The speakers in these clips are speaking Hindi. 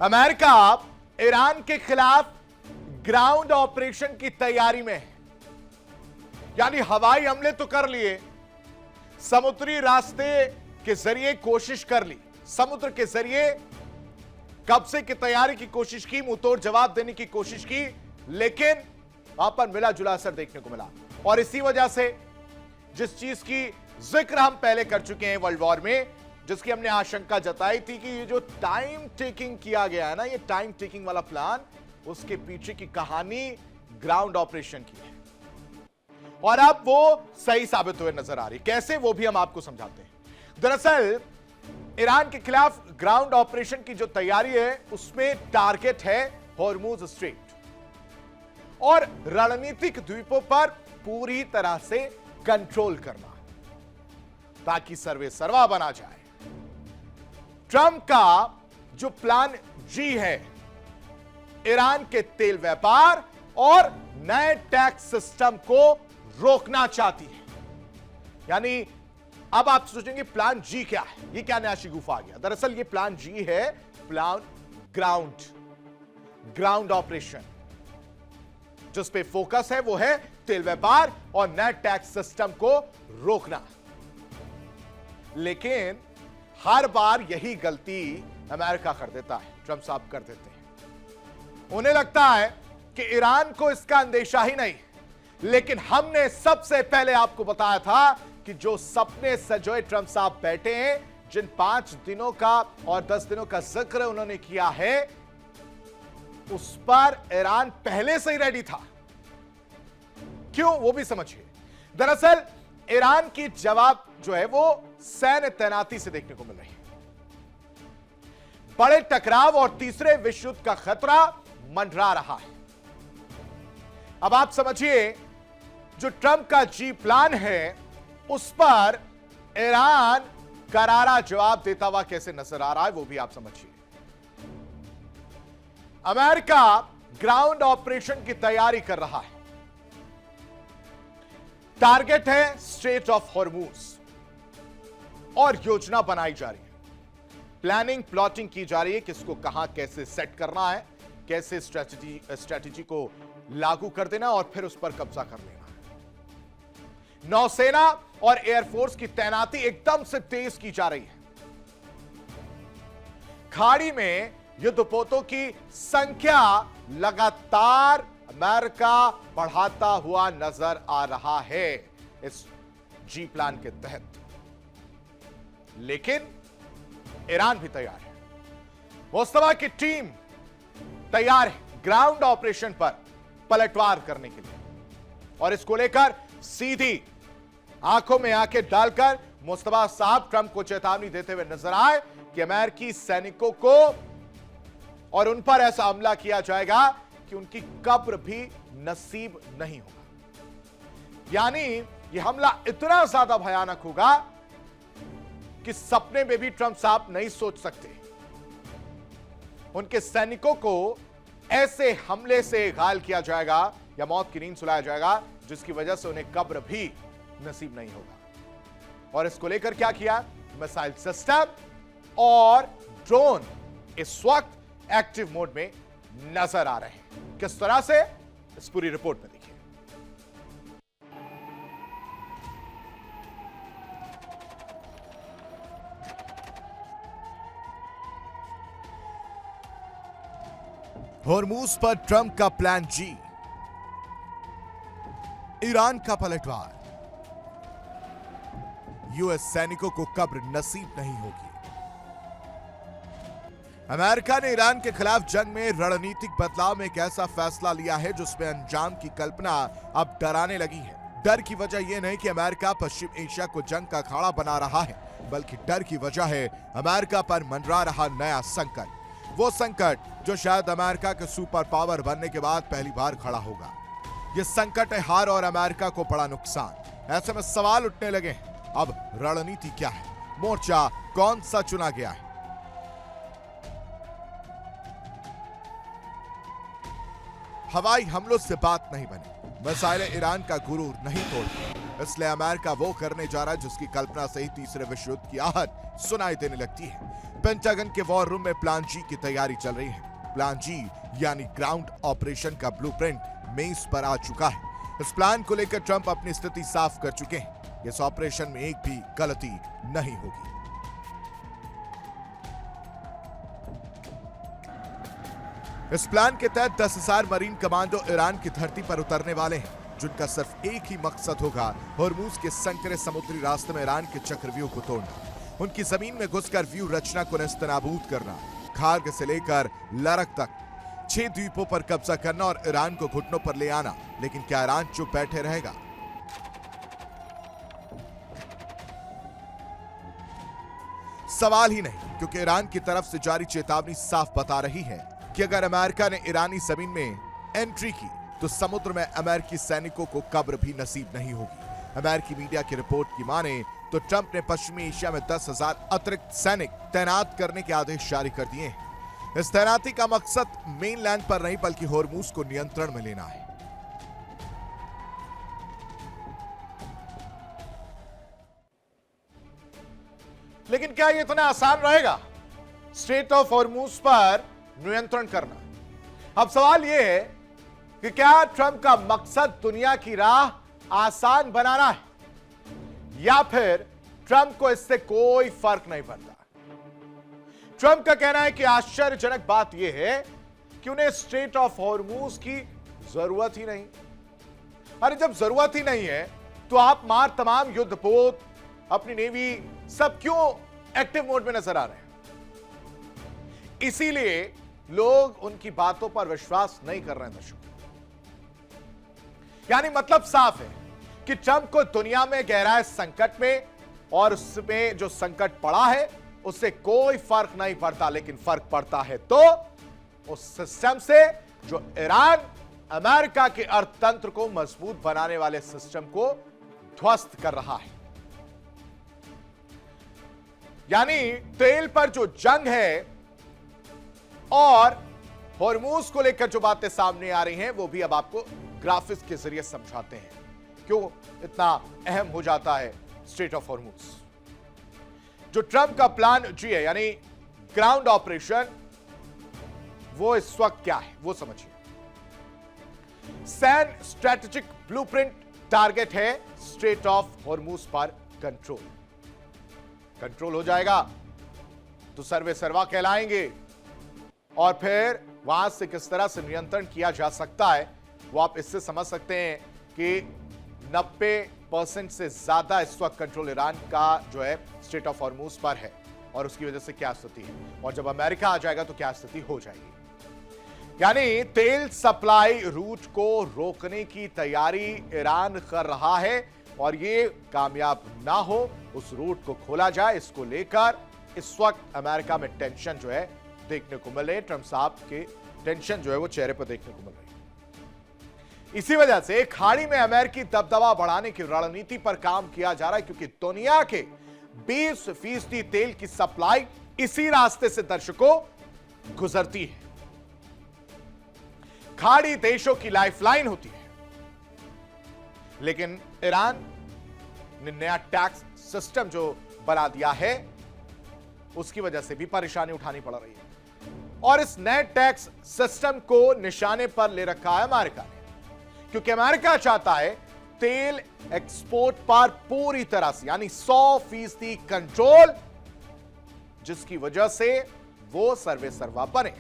अमेरिका ईरान के खिलाफ ग्राउंड ऑपरेशन की तैयारी में है। यानी हवाई हमले तो कर लिए, समुद्री रास्ते के जरिए कोशिश कर ली, समुद्र के जरिए कब्जे की तैयारी की कोशिश की, मुंहतोड़ जवाब देने की कोशिश की, लेकिन वहां पर मिला जुला असर देखने को मिला। और इसी वजह से जिस चीज की जिक्र हम पहले कर चुके हैं वर्ल्ड वॉर में, जिसकी हमने आशंका जताई थी कि ये जो टाइम टेकिंग किया गया है ना, ये टाइम टेकिंग वाला प्लान, उसके पीछे की कहानी ग्राउंड ऑपरेशन की है। और अब वो सही साबित हुए नजर आ रही। कैसे, वो भी हम आपको समझाते हैं। दरअसल ईरान के खिलाफ ग्राउंड ऑपरेशन की जो तैयारी है, उसमें टारगेट है हॉर्मुज स्ट्रेट और रणनीतिक द्वीपों पर पूरी तरह से कंट्रोल करना, ताकि सर्वे सर्वा बना जाए। ट्रंप का जो प्लान जी है, ईरान के तेल व्यापार और नए टैक्स सिस्टम को रोकना चाहती है। यानी अब आप सोचेंगे प्लान जी क्या है, ये क्या नया शिगुफा आ गया। दरअसल ये प्लान जी है, प्लान ग्राउंड ऑपरेशन। जिस पे फोकस है वो है तेल व्यापार और नए टैक्स सिस्टम को रोकना। लेकिन हर बार यही गलती अमेरिका कर देता है, ट्रंप साहब कर देते हैं। उन्हें लगता है कि ईरान को इसका अंदेशा ही नहीं, लेकिन हमने सबसे पहले आपको बताया था कि जो सपने सजोए ट्रंप साहब बैठे हैं, जिन 5 दिनों का और 10 दिनों का जिक्र उन्होंने किया है, उस पर ईरान पहले से ही रेडी था। क्यों, वो भी समझिए। दरअसल ईरान की जवाब जो है वो सैन्य तैनाती से देखने को मिल रही है। बड़े टकराव और तीसरे विश्व युद्ध का खतरा मंडरा रहा है। अब आप समझिए, जो ट्रंप का जी प्लान है, उस पर ईरान करारा जवाब देता हुआ कैसे नजर आ रहा है, वो भी आप समझिए। अमेरिका ग्राउंड ऑपरेशन की तैयारी कर रहा है। टारगेट है स्ट्रेट ऑफ हॉर्मुज और योजना बनाई जा रही है, प्लानिंग प्लॉटिंग की जा रही है, किसको कहां कैसे सेट करना है, कैसे स्ट्रेटजी को लागू कर देना और फिर उस पर कब्जा कर लेना। नौसेना और एयरफोर्स की तैनाती एकदम से तेज की जा रही है। खाड़ी में युद्धपोतों की संख्या लगातार अमेरिका बढ़ाता हुआ नजर आ रहा है इस जी प्लान के तहत। लेकिन ईरान भी तैयार है, मुस्तफा की टीम तैयार है ग्राउंड ऑपरेशन पर पलटवार करने के लिए। और इसको लेकर सीधी आंखों में आंखें डालकर मुस्तफा साहब ट्रंप को चेतावनी देते हुए नजर आए कि अमेरिकी सैनिकों को और उन पर ऐसा हमला किया जाएगा कि उनकी कब्र भी नसीब नहीं होगा। यानी यह हमला इतना ज्यादा भयानक होगा कि सपने में भी ट्रंप साहब नहीं सोच सकते। उनके सैनिकों को ऐसे हमले से घायल किया जाएगा या मौत की नींद सुलाया जाएगा, जिसकी वजह से उन्हें कब्र भी नसीब नहीं होगा। और इसको लेकर क्या किया, मिसाइल सिस्टम और ड्रोन इस वक्त एक्टिव मोड में नजर आ रहे हैं। किस तरह से, इस पूरी रिपोर्ट में देखिए। हॉर्मुज पर ट्रंप का प्लान जी, ईरान का पलटवार, यूएस सैनिकों को कब्र नसीब नहीं होगी। अमेरिका ने ईरान के खिलाफ जंग में रणनीतिक बदलाव में एक ऐसा फैसला लिया है जिसमें अंजाम की कल्पना अब डराने लगी है। डर की वजह यह नहीं कि अमेरिका पश्चिम एशिया को जंग का अखाड़ा बना रहा है, बल्कि डर की वजह है अमेरिका पर मंडरा रहा नया संकट। वो संकट जो शायद अमेरिका के सुपर पावर बनने के बाद पहली बार खड़ा होगा। ये संकट है हार और अमेरिका को बड़ा नुकसान। ऐसे में सवाल उठने लगे हैं, अब रणनीति क्या है, मोर्चा कौन सा चुना गया है। हवाई हमलों से बात नहीं बनी, मिसाइलें ईरान का गुरूर नहीं तोड़ती, इसलिए अमेरिका वो करने जा रहा है जिसकी कल्पना से ही तीसरे विश्व युद्ध की आहट सुनाई देने लगती है। पेंटागन के वॉर रूम में प्लान जी की तैयारी चल रही है। प्लान जी यानी ग्राउंड ऑपरेशन का ब्लूप्रिंट मेज पर आ चुका है। इस प्लान को लेकर ट्रंप अपनी स्थिति साफ कर चुके हैं। इस ऑपरेशन में एक भी गलती नहीं होगी। इस प्लान के तहत 10,000 मरीन कमांडो ईरान की धरती पर उतरने वाले हैं, जिनका सिर्फ एक ही मकसद होगा, होर्मुज के संकरे समुद्री रास्ते में ईरान के चक्रव्यूह को तोड़ना, उनकी जमीन में घुसकर व्यू रचना को नेस्तनाबूद करना, खार्ग से लेकर लरक तक 6 द्वीपों पर कब्जा करना और ईरान को घुटनों पर ले आना। लेकिन क्या ईरान चुप बैठे रहेगा? सवाल ही नहीं, क्योंकि ईरान की तरफ से जारी चेतावनी साफ बता रही है कि अगर अमेरिका ने ईरानी जमीन में एंट्री की तो समुद्र में अमेरिकी सैनिकों को कब्र भी नसीब नहीं होगी। अमेरिकी मीडिया की रिपोर्ट की माने तो ट्रंप ने पश्चिमी एशिया में 10,000 अतिरिक्त सैनिक तैनात करने के आदेश जारी कर दिए हैं। इस तैनाती का मकसद मेनलैंड पर नहीं बल्कि होर्मुज को नियंत्रण में लेना है। लेकिन क्या ये इतना आसान रहेगा स्ट्रेट ऑफ होर्मुज पर नियंत्रण करना? अब सवाल यह है कि क्या ट्रंप का मकसद दुनिया की राह आसान बनाना है या फिर ट्रंप को इससे कोई फर्क नहीं पड़ता? ट्रंप का कहना है कि आश्चर्यजनक बात यह है कि उन्हें स्ट्रेट ऑफ होर्मुज की जरूरत ही नहीं। अरे जब जरूरत ही नहीं है तो आप तमाम युद्धपोत, अपनी नेवी सब क्यों एक्टिव मोड में नजर आ रहे हैं? इसीलिए लोग उनकी बातों पर विश्वास नहीं कर रहे हैं दर्शकों। यानी मतलब साफ है कि ट्रंप को दुनिया में गहराए संकट में और उसमें जो संकट पड़ा है उससे कोई फर्क नहीं पड़ता, लेकिन फर्क पड़ता है तो उस सिस्टम से जो ईरान अमेरिका के अर्थतंत्र को मजबूत बनाने वाले सिस्टम को ध्वस्त कर रहा है। यानी तेल पर जो जंग है और होर्मुज को लेकर जो बातें सामने आ रही हैं वो भी अब आपको ग्राफिक्स के जरिए समझाते हैं क्यों इतना अहम हो जाता है स्ट्रेट ऑफ होर्मुज। जो ट्रंप का प्लान जी है यानी ग्राउंड ऑपरेशन, वो इस वक्त क्या है वो समझिए। सैन स्ट्रेटेजिक ब्लूप्रिंट टारगेट है स्ट्रेट ऑफ होर्मुज पर कंट्रोल हो जाएगा तो सर्वे सर्वा कहलाएंगे और फिर वहां से किस तरह से नियंत्रण किया जा सकता है वो आप इससे समझ सकते हैं कि 90% से ज्यादा इस वक्त कंट्रोल ईरान का जो है स्ट्रेट ऑफ होर्मुज पर है और उसकी वजह से क्या स्थिति है और जब अमेरिका आ जाएगा तो क्या स्थिति हो जाएगी। यानी तेल सप्लाई रूट को रोकने की तैयारी ईरान कर रहा है और ये कामयाब ना हो, उस रूट को खोला जाए, इसको लेकर इस वक्त अमेरिका में टेंशन जो है देखने को मिल रही है। ट्रंप साहब के टेंशन जो है वो चेहरे पर देखने को मिल रही है। इसी वजह से खाड़ी में अमेरिकी दबदबा बढ़ाने की रणनीति पर काम किया जा रहा है क्योंकि दुनिया के 20% तेल की सप्लाई इसी रास्ते से दर्शकों गुजरती है। खाड़ी देशों की लाइफलाइन होती है, लेकिन ईरान ने नया टैक्स सिस्टम जो बना दिया है उसकी वजह से भी परेशानी उठानी पड़ रही है और इस नए टैक्स सिस्टम को निशाने पर ले रखा है अमेरिका ने क्योंकि अमेरिका चाहता है तेल एक्सपोर्ट पर पूरी तरह से यानी 100% कंट्रोल, जिसकी वजह से वो सर्वे सर्वा बने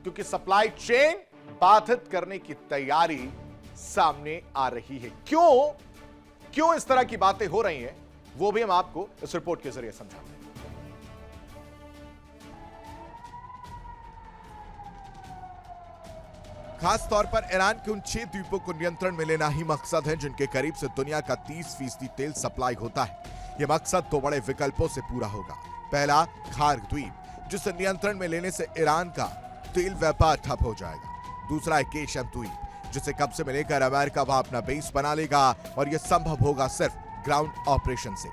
क्योंकि सप्लाई चेन बाधित करने की तैयारी सामने आ रही है। क्यों इस तरह की बातें हो रही हैं वो भी हम आपको इस रिपोर्ट के जरिए समझाते हैं। खास तौर पर ईरान के उन 6 द्वीपों को नियंत्रण में लेना ही मकसद है जिनके करीब से दुनिया का 30% तेल सप्लाई होता है। यह मकसद 2 बड़े विकल्पों से पूरा होगा। पहला, खार्ग द्वीप, जिसे नियंत्रण में लेने से ईरान का तेल व्यापार ठप हो जाएगा। दूसरा है केशम द्वीप, जिसे कब्जे में लेकर अमेरिका वहां अपना बेस बना लेगा और यह संभव होगा सिर्फ ग्राउंड ऑपरेशन से।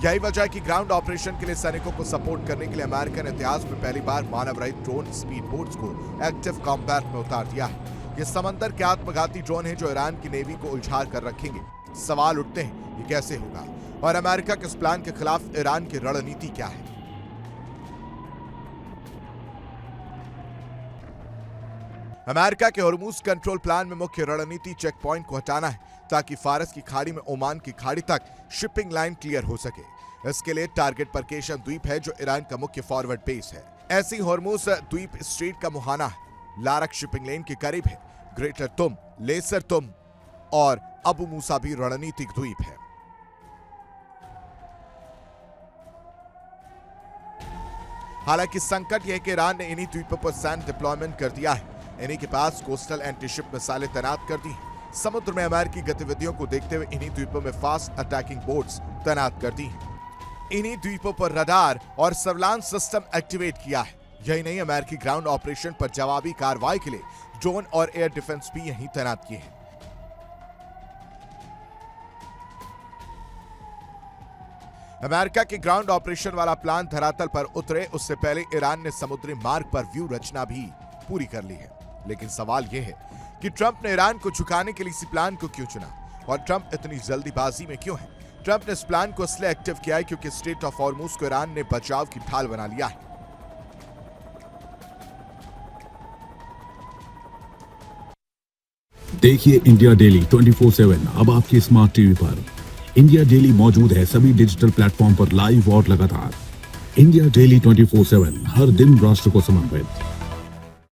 यही वजह है कि ग्राउंड ऑपरेशन के लिए सैनिकों को सपोर्ट करने के लिए अमेरिका ने इतिहास में पहली बार मानव रहित ड्रोन स्पीड बोट्स को एक्टिव कॉम्बैट में उतार दिया है। ये समंदर के आत्मघाती ड्रोन है जो ईरान की नेवी को उलझा कर रखेंगे। सवाल उठते हैं ये कैसे होगा और अमेरिका के इस प्लान के खिलाफ ईरान की रणनीति क्या है। अमेरिका के हॉर्मूज कंट्रोल प्लान में मुख्य रणनीति चेक पॉइंट को हटाना है ताकि फारस की खाड़ी में ओमान की खाड़ी तक शिपिंग लाइन क्लियर हो सके। इसके लिए टारगेट परकेशन द्वीप है जो ईरान का मुख्य फॉरवर्ड बेस है। ऐसी हॉर्मूज द्वीप स्ट्रेट का मुहाना है, लारक शिपिंग लेन के करीब है। ग्रेटर तुम, लेसर तुम और अबू मूसा भी रणनीतिक द्वीप है। हालांकि संकट यह है कि ईरान ने इन्हीं द्वीपों पर सैन्य डिप्लॉयमेंट कर दिया है। इन्हीं के पास कोस्टल एंटीशिप मिसाइलें तैनात कर दी हैं। समुद्र में अमेरिकी गतिविधियों को देखते हुए इन्हीं द्वीपों में फास्ट अटैकिंग बोट्स तैनात कर दी हैं। इन्हीं द्वीपों पर रडार और सर्विलांस सिस्टम एक्टिवेट किया है। यही नहीं, अमेरिकी ग्राउंड ऑपरेशन पर जवाबी कार्रवाई के लिए ड्रोन और एयर डिफेंस भी यहीं तैनात किए हैं। अमेरिका के ग्राउंड ऑपरेशन वाला प्लान धरातल पर उतरे उससे पहले ईरान ने समुद्री मार्ग पर व्यू रचना भी पूरी कर ली है। लेकिन सवाल यह है कि ट्रंप ने ईरान को झुकाने के लिए इसी प्लान को क्यों चुना और ट्रंप इतनी जल्दीबाजी में क्यों है। ट्रंप ने इस प्लान को इसलिए एक्टिव किया है क्योंकि स्ट्रेट ऑफ हॉर्मूज को ईरान ने बचाव की ढाल बना लिया है। देखिए इंडिया डेली 24/7 अब आपके स्मार्ट टीवी पर। इंडिया डेली मौजूद है सभी डिजिटल प्लेटफॉर्म पर लाइव और लगातार। इंडिया डेली 24/7 हर दिन राष्ट्र को समर्पित।